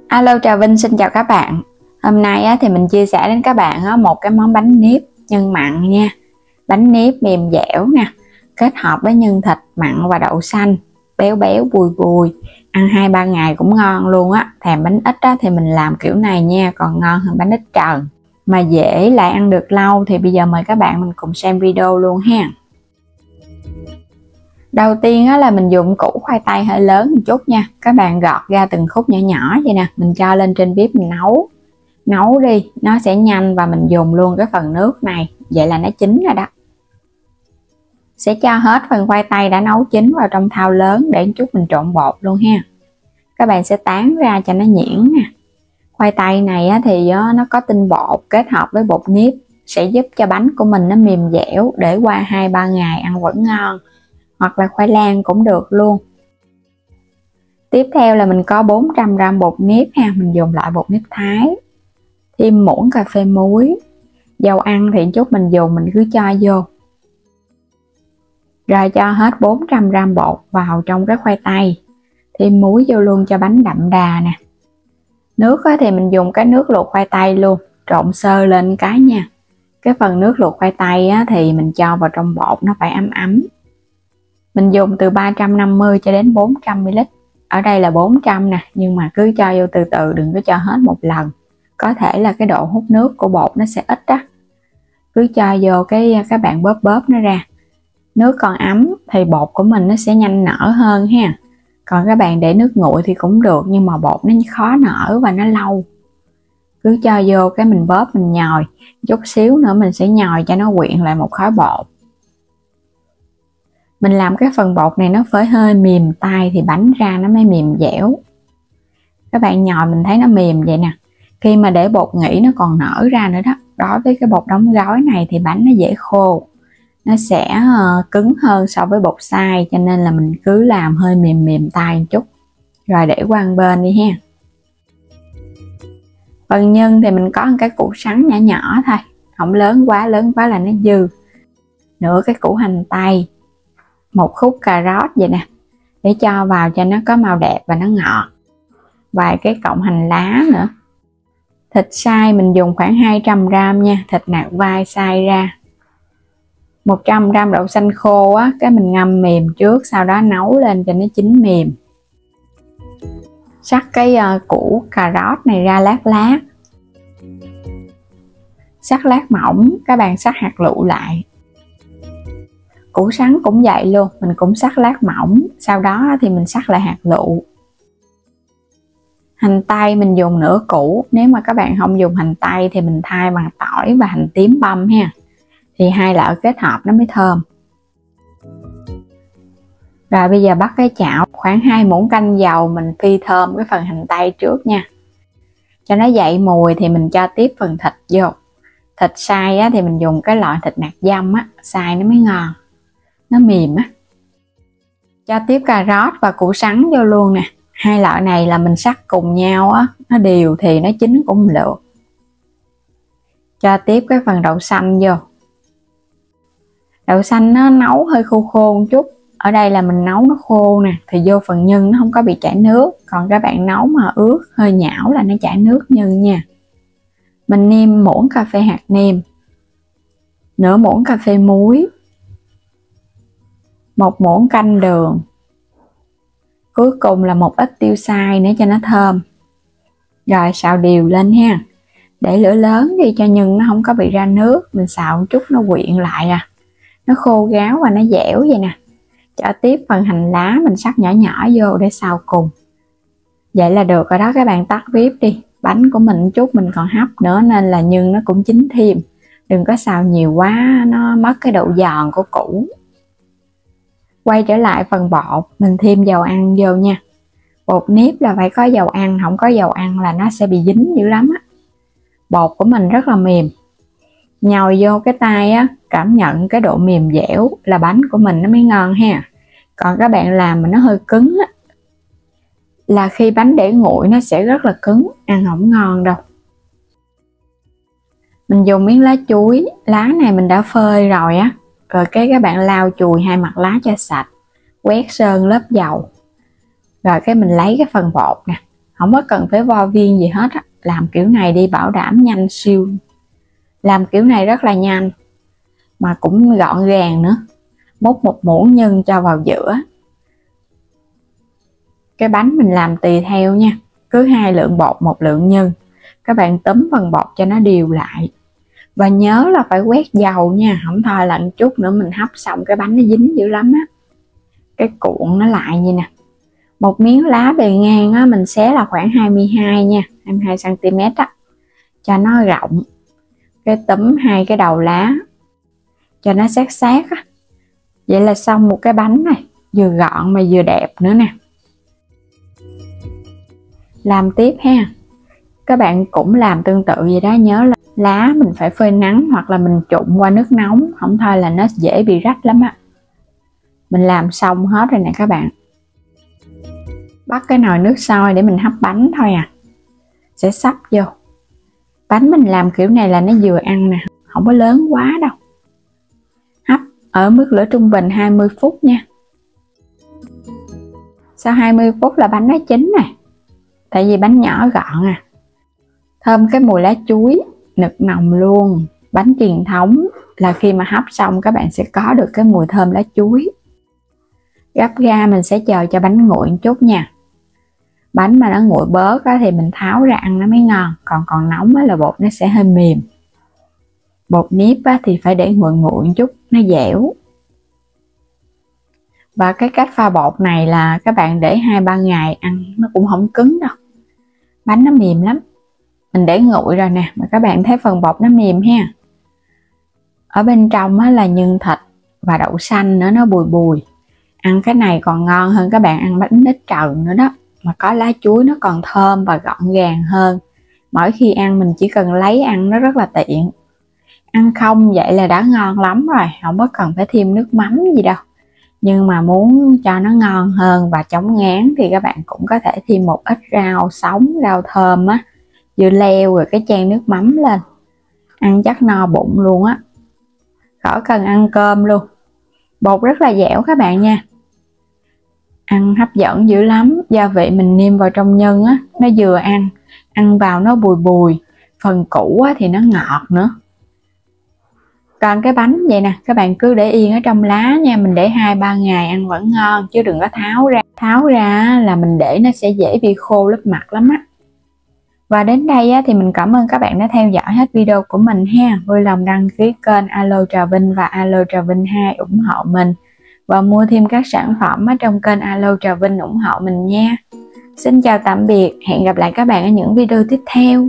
Alo, chào Vinh, xin chào các bạn. Hôm nay thì mình chia sẻ đến các bạn một cái món bánh niếp nhân mặn nha. Bánh niếp mềm dẻo nè, kết hợp với nhân thịt mặn và đậu xanh, béo béo bùi bùi, ăn 2-3 ngày cũng ngon luôn á. Thèm bánh ít thì mình làm kiểu này nha, còn ngon hơn bánh ít trần. Mà dễ lại ăn được lâu thì bây giờ mời các bạn mình cùng xem video luôn ha. Đầu tiên là mình dùng củ khoai tây hơi lớn một chút nha. Các bạn gọt ra từng khúc nhỏ nhỏ vậy nè. Mình cho lên trên bếp mình nấu đi, nó sẽ nhanh. Và mình dùng luôn cái phần nước này, vậy là nó chín rồi đó. Sẽ cho hết phần khoai tây đã nấu chín vào trong thau lớn để chút mình trộn bột luôn ha. Các bạn sẽ tán ra cho nó nhuyễn nè. Khoai tây này thì nó có tinh bột kết hợp với bột niếp, sẽ giúp cho bánh của mình nó mềm dẻo, để qua 2-3 ngày ăn vẫn ngon. Hoặc là khoai lang cũng được luôn. Tiếp theo là mình có 400g bột nếp ha, mình dùng loại bột nếp Thái. Thêm muỗng cà phê muối. Dầu ăn thì chút mình dùng mình cứ cho vô. Rồi cho hết 400g bột vào trong cái khoai tây. Thêm muối vô luôn cho bánh đậm đà nè. Nước thì mình dùng cái nước luộc khoai tây luôn, trộn sơ lên cái nha. Cái phần nước luộc khoai tây thì mình cho vào trong bột, nó phải ấm ấm. Mình dùng từ 350 cho đến 400ml. Ở đây là 400 nè, nhưng mà cứ cho vô từ từ, đừng có cho hết một lần. Có thể là cái độ hút nước của bột nó sẽ ít á. Cứ cho vô các bạn bóp nó ra. Nước còn ấm thì bột của mình nó sẽ nhanh nở hơn ha. Còn các bạn để nước nguội thì cũng được, nhưng mà bột nó khó nở và nó lâu. Cứ cho vô cái mình bóp, mình nhồi. Chút xíu nữa mình sẽ nhồi cho nó quyện lại một khối bột. Mình làm cái phần bột này nó phải hơi mềm tay thì bánh ra nó mới mềm dẻo. Các bạn nhồi mình thấy nó mềm vậy nè. Khi mà để bột nghỉ nó còn nở ra nữa đó. Đối với cái bột đóng gói này thì bánh nó dễ khô. Nó sẽ cứng hơn so với bột xay, cho nên là mình cứ làm hơi mềm tay một chút. Rồi để qua một bên đi ha. Phần nhân thì mình có một cái củ sắn nhỏ nhỏ thôi. Không lớn quá là nó dư. Nửa cái củ hành tây. Một khúc cà rốt vậy nè, để cho vào cho nó có màu đẹp và nó ngọt. Vài cái cọng hành lá nữa. Thịt xay mình dùng khoảng 200g nha, thịt nạc vai xay ra. 100g đậu xanh khô cái mình ngâm mềm trước, sau đó nấu lên cho nó chín mềm. Sắc cái củ cà rốt này ra lát. Sắc lát mỏng, các bạn sắc hạt lựu lại. Củ sắn cũng vậy luôn, mình cũng sắc lát mỏng, sau đó thì mình sắc lại hạt lựu. Hành tây mình dùng nửa củ, nếu mà các bạn không dùng hành tây thì mình thay bằng tỏi và hành tím băm ha. Thì hai loại kết hợp nó mới thơm. Rồi bây giờ bắt cái chảo, khoảng 2 muỗng canh dầu, mình phi thơm cái phần hành tây trước nha. Cho nó dậy mùi thì mình cho tiếp phần thịt vô. Thịt xay thì mình dùng cái loại thịt nạc dăm xay nó mới ngon. Nó mềm Cho tiếp cà rốt và củ sắn vô luôn nè. Hai loại này là mình sắc cùng nhau nó đều thì nó chín cũng lượt. Cho tiếp cái phần đậu xanh vô. Đậu xanh nó nấu hơi khô một chút. Ở đây là mình nấu nó khô nè, thì vô phần nhân nó không có bị chảy nước. Còn các bạn nấu mà ướt hơi nhão là nó chảy nước nhân nha. Mình nêm muỗng cà phê hạt nêm, nửa muỗng cà phê muối, 1 muỗng canh đường. Cuối cùng là một ít tiêu xay nữa cho nó thơm. Rồi xào đều lên ha. Để lửa lớn đi cho nhân nó không có bị ra nước. Mình xào một chút nó quyện lại nó khô ráo và nó dẻo vậy nè. Cho tiếp phần hành lá mình sắc nhỏ nhỏ vô để xào cùng. Vậy là được rồi đó, các bạn tắt bếp đi. Bánh của mình chút mình còn hấp nữa nên là nhân nó cũng chín thêm. Đừng có xào nhiều quá, nó mất cái độ giòn của củ. Quay trở lại phần bột, mình thêm dầu ăn vô nha. Bột nếp là phải có dầu ăn, không có dầu ăn là nó sẽ bị dính dữ lắm Bột của mình rất là mềm. Nhồi vô cái tay cảm nhận cái độ mềm dẻo là bánh của mình nó mới ngon ha. Còn các bạn làm mà nó hơi cứng là khi bánh để nguội nó sẽ rất là cứng, ăn không ngon đâu. Mình dùng miếng lá chuối, lá này mình đã phơi rồi Rồi các bạn lau chùi hai mặt lá cho sạch, quét sơn lớp dầu. Rồi cái mình lấy cái phần bột nè, không có cần phải vo viên gì hết á. Làm kiểu này đi bảo đảm nhanh siêu. Làm kiểu này rất là nhanh mà cũng gọn gàng nữa. Múc một muỗng nhân cho vào giữa. Cái bánh mình làm tùy theo nha, cứ 2 lượng bột 1 lượng nhân. Các bạn túm phần bột cho nó đều lại. Và nhớ là phải quét dầu nha, không thôi là một chút nữa mình hấp xong cái bánh nó dính dữ lắm á. Cái cuộn nó lại như nè. Một miếng lá bề ngang á, mình xé là khoảng 22 nha, 22 cm á, cho nó rộng. Cái túm 2 cái đầu lá cho nó sát sát á. Vậy là xong một cái bánh này, vừa gọn mà vừa đẹp nữa nè. Làm tiếp ha. Các bạn cũng làm tương tự vậy đó, nhớ là lá mình phải phơi nắng hoặc là mình trụng qua nước nóng, không thôi là nó dễ bị rách lắm á. Mình làm xong hết rồi nè các bạn. Bắt cái nồi nước sôi để mình hấp bánh thôi à. Sẽ sắp vô. Bánh mình làm kiểu này là nó vừa ăn nè, không có lớn quá đâu. Hấp ở mức lửa trung bình 20 phút nha. Sau 20 phút là bánh nó chín nè. Tại vì bánh nhỏ gọn à. Thơm cái mùi lá chuối, nực nồng luôn. Bánh truyền thống là khi mà hấp xong các bạn sẽ có được cái mùi thơm lá chuối. Gấp ra mình sẽ chờ cho bánh nguội một chút nha. Bánh mà nó nguội bớt á, thì mình tháo ra ăn nó mới ngon. Còn nóng á, là bột nó sẽ hơi mềm. Bột nếp á, thì phải để nguội nguội một chút, nó dẻo. Và cái cách pha bột này là các bạn để 2-3 ngày ăn nó cũng không cứng đâu. Bánh nó mềm lắm. Mình để nguội rồi nè, mà các bạn thấy phần bột nó mềm ha. Ở bên trong á, là nhân thịt và đậu xanh nữa, nó bùi bùi. Ăn cái này còn ngon hơn các bạn ăn bánh ít trần nữa đó. Mà có lá chuối nó còn thơm và gọn gàng hơn. Mỗi khi ăn mình chỉ cần lấy ăn nó rất là tiện. Ăn không vậy là đã ngon lắm rồi, không có cần phải thêm nước mắm gì đâu. Nhưng mà muốn cho nó ngon hơn và chống ngán thì các bạn cũng có thể thêm một ít rau sống, rau thơm á, dưa leo rồi cái chan nước mắm lên. Ăn chắc no bụng luôn á. Khỏi cần ăn cơm luôn. Bột rất là dẻo các bạn nha. Ăn hấp dẫn dữ lắm. Gia vị mình nêm vào trong nhân á, nó vừa ăn vào nó bùi bùi. Phần củ á, thì nó ngọt nữa. Còn cái bánh vậy nè, các bạn cứ để yên ở trong lá nha. Mình để 2-3 ngày ăn vẫn ngon, chứ đừng có tháo ra. Tháo ra là mình để nó sẽ dễ bị khô lớp mặt lắm á. Và đến đây á, thì mình cảm ơn các bạn đã theo dõi hết video của mình ha. Vui lòng đăng ký kênh Alo Trà Vinh và Alo Trà Vinh 2 ủng hộ mình. Và mua thêm các sản phẩm ở trong kênh Alo Trà Vinh ủng hộ mình nha. Xin chào tạm biệt, hẹn gặp lại các bạn ở những video tiếp theo.